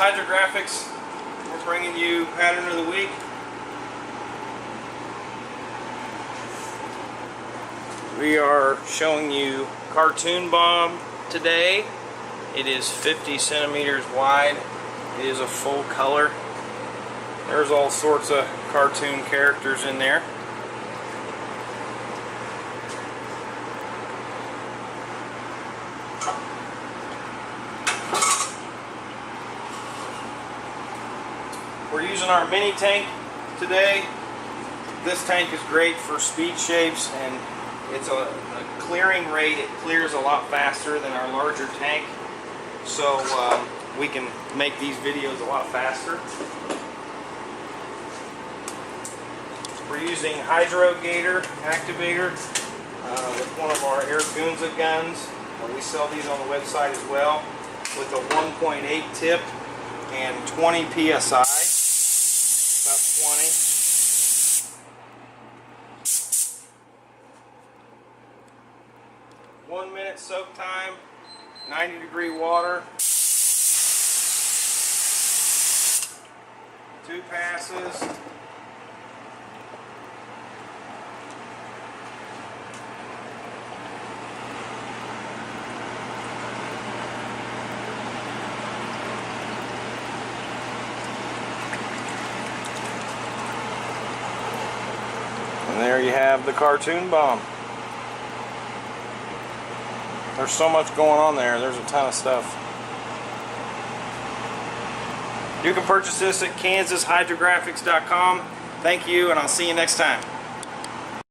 Hydrographics. We're bringing you Pattern of the Week. We are showing you Cartoon Bomb today. It is 50 centimeters wide. It is a full color. There's all sorts of cartoon characters in there. We're using our mini tank today. This tank is great for speed shapes, and it's a clearing rate. It clears a lot faster than our larger tank, so we can make these videos a lot faster. We're using Hydrographics Activator with one of our Gunza guns. We sell these on the website as well, with a 1.8 tip and 20 psi. About 20. One minute soak time, 90-degree water. 2 passes. And there you have the Cartoon Bomb. There's so much going on there. There's a ton of stuff. You can purchase this at KansasHydrographics.com. Thank you, and I'll see you next time.